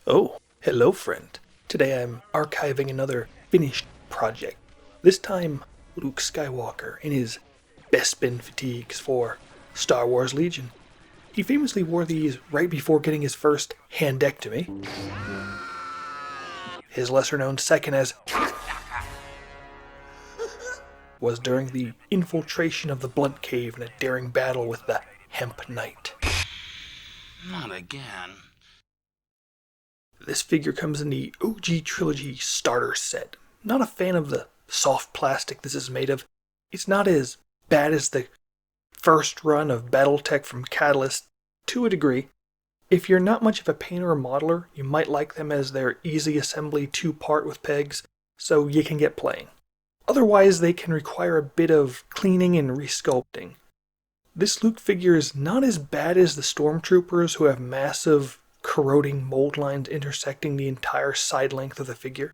Oh, hello friend. Today I'm archiving another finished project. This time, Luke Skywalker in his Bespin fatigues for Star Wars Legion. He famously wore these right before getting his first handectomy. His lesser-known second as was during the infiltration of the Blunt Cave in a daring battle with the Hemp Knight. Not again. This figure comes in the OG Trilogy starter set. Not a fan of the soft plastic this is made of. It's not as bad as the first run of Battletech from Catalyst, to a degree. If you're not much of a painter or modeler, you might like them as they're easy assembly 2-part with pegs, so you can get playing. Otherwise, they can require a bit of cleaning and resculpting. This Luke figure is not as bad as the Stormtroopers, who have massive corroding mold lines intersecting the entire side length of the figure.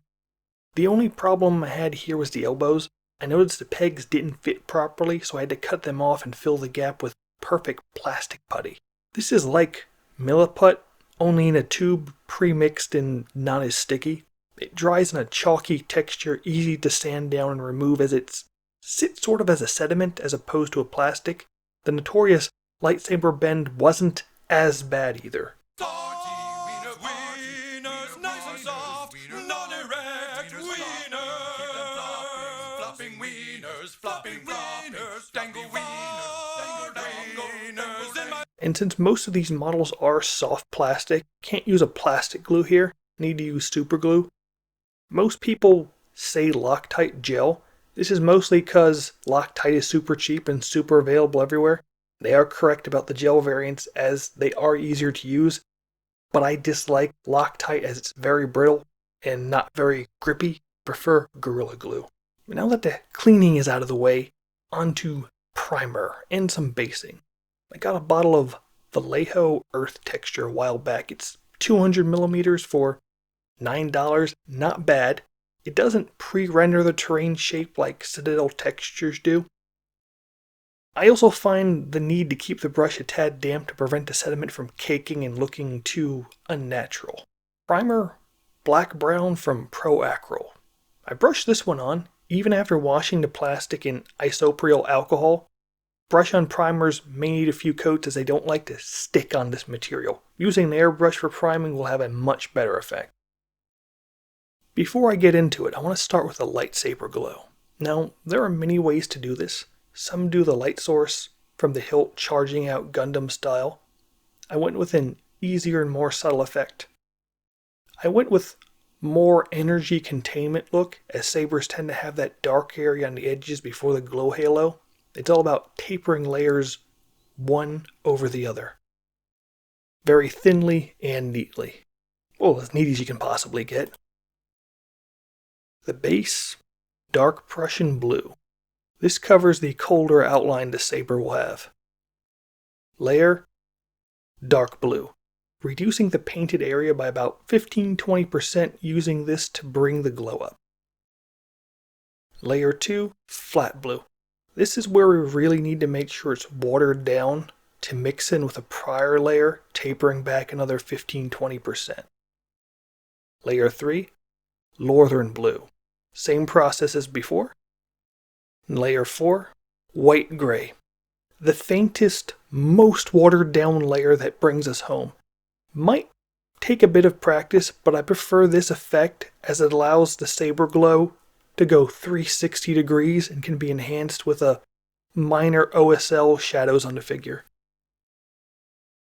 The only problem I had here was the elbows. I noticed the pegs didn't fit properly, so I had to cut them off and fill the gap with perfect plastic putty. This is like Milliput, only in a tube, pre-mixed and not as sticky. It dries in a chalky texture, easy to sand down and remove, as it sits sort of as a sediment as opposed to a plastic. The notorious lightsaber bend wasn't as bad either. And since most of these models are soft plastic, can't use a plastic glue here, need to use super glue. Most people say Loctite gel. This is mostly because Loctite is super cheap and super available everywhere. They are correct about the gel variants as they are easier to use, but I dislike Loctite as it's very brittle and not very grippy. Prefer Gorilla Glue. But now that the cleaning is out of the way, onto primer and some basing. I got a bottle of Vallejo Earth Texture a while back. It's 200 millimeters for $9. Not bad. It doesn't pre-render the terrain shape like Citadel textures do. I also find the need to keep the brush a tad damp to prevent the sediment from caking and looking too unnatural. Primer, black brown from Pro Acryl. I brushed this one on, even after washing the plastic in isopropyl alcohol. Brush on primers may need a few coats as they don't like to stick on this material. Using an airbrush for priming will have a much better effect. Before I get into it, I want to start with a lightsaber glow. Now, there are many ways to do this. Some do the light source from the hilt charging out Gundam style. I went with an easier and more subtle effect. I went with more energy containment look, as sabers tend to have that dark area on the edges before the glow halo. It's all about tapering layers one over the other. Very thinly and neatly. Well, as neat as you can possibly get. The base, dark Prussian blue. This covers the colder outline the saber will have. Layer, dark blue. Reducing the painted area by about 15-20% using this to bring the glow up. Layer 2, flat blue. This is where we really need to make sure it's watered down to mix in with a prior layer, tapering back another 15-20%. Layer 3, Lothern Blue. Same process as before. Layer 4, white gray. The faintest, most watered down layer that brings us home. Might take a bit of practice, but I prefer this effect as it allows the saber glow to go 360 degrees and can be enhanced with a minor OSL shadows on the figure.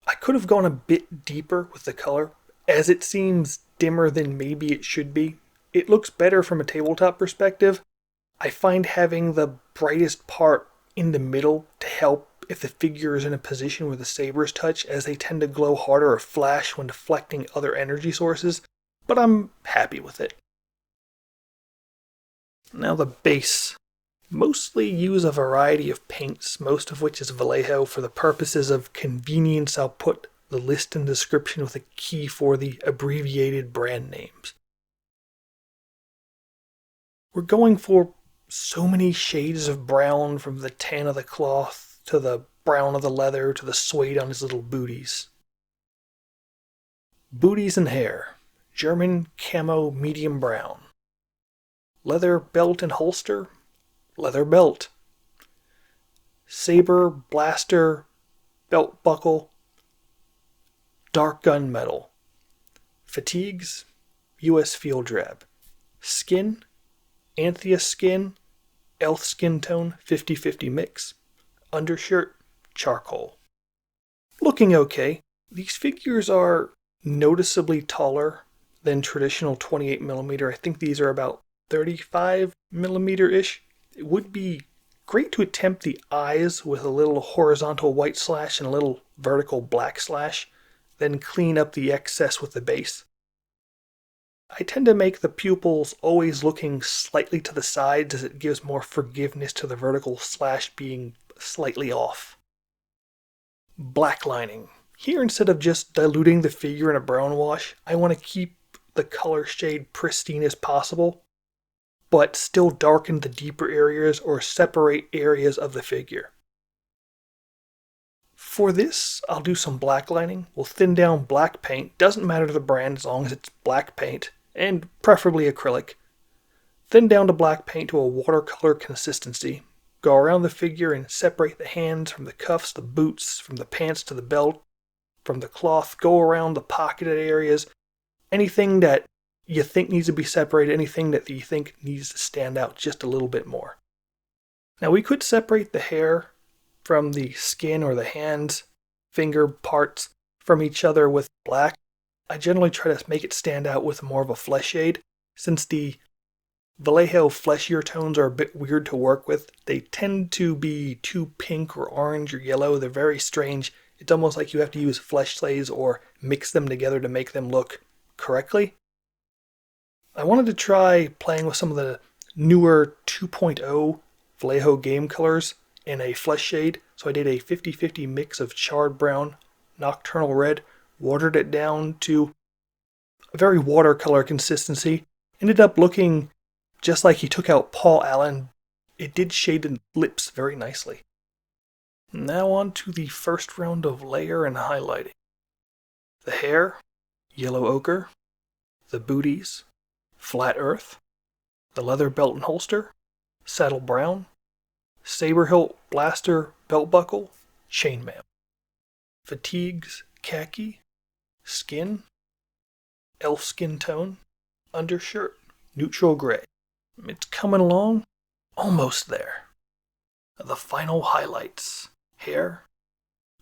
I could have gone a bit deeper with the color, as it seems dimmer than maybe it should be. It looks better from a tabletop perspective. I find having the brightest part in the middle to help if the figure is in a position where the sabers touch, as they tend to glow harder or flash when deflecting other energy sources, but I'm happy with it. Now the base. Mostly use a variety of paints, most of which is Vallejo. For the purposes of convenience, I'll put the list and description with a key for the abbreviated brand names. We're going for so many shades of brown, from the tan of the cloth to the brown of the leather to the suede on his little booties. Booties and hair, German camo medium brown. Leather belt and holster, leather belt. Saber blaster belt buckle, dark gunmetal. Fatigues, US field drab. Skin, Anthea Skin, elf skin tone 50-50 mix. Undershirt, charcoal. Looking okay. These figures are noticeably taller than traditional 28mm. I think these are about 35mm-ish. It would be great to attempt the eyes with a little horizontal white slash and a little vertical black slash, then clean up the excess with the base. I tend to make the pupils always looking slightly to the sides as it gives more forgiveness to the vertical slash being slightly off. Black lining. Here, instead of just diluting the figure in a brown wash, I want to keep the color shade pristine as possible, but still darken the deeper areas or separate areas of the figure. For this, I'll do some black lining. We'll thin down black paint. Doesn't matter the brand as long as it's black paint, and preferably acrylic. Thin down to black paint to a watercolor consistency. Go around the figure and separate the hands from the cuffs, the boots, from the pants to the belt, from the cloth. Go around the pocketed areas. Anything that you think needs to be separated, anything that you think needs to stand out just a little bit more. Now we could separate the hair from the skin or the hands, finger parts from each other with black. I generally try to make it stand out with more of a flesh shade. Since the Vallejo fleshier tones are a bit weird to work with, they tend to be too pink or orange or yellow. They're very strange. It's almost like you have to use flesh slays or mix them together to make them look correctly. I wanted to try playing with some of the newer 2.0 Vallejo game colors in a flesh shade, so I did a 50-50 mix of charred brown, nocturnal red, watered it down to a very watercolor consistency. Ended up looking just like he took out Paul Allen. It did shade the lips very nicely. Now on to the first round of layer and highlighting. The hair, yellow ochre. The booties, flat earth. The leather belt and holster, saddle brown. Saber hilt blaster belt buckle, chainmail. Fatigues, khaki. Skin, elf skin tone. Undershirt, neutral gray. It's coming along, almost there. The final highlights. Hair,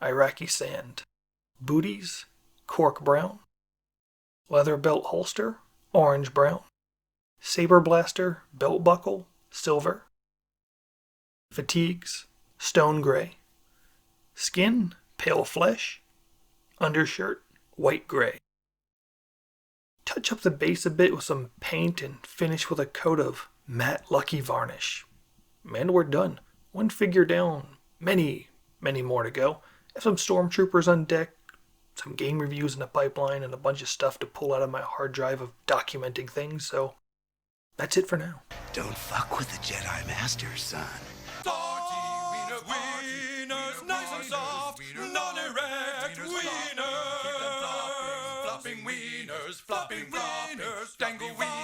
Iraqi sand. Booties, cork brown. Leather belt holster, orange brown. Saber blaster belt buckle, silver. Fatigues, stone gray. Skin, pale flesh. Undershirt, white gray. Touch up the base a bit with some paint and finish with a coat of matte Lucky Varnish. And we're done. One figure down. Many more to go. Have some stormtroopers on deck, some game reviews in the pipeline, and a bunch of stuff to pull out of my hard drive of documenting things, so that's it for now. Don't fuck with the Jedi Master, son. Wieners, nice and soft, non-erect wieners. Flopping wieners, dangle wieners.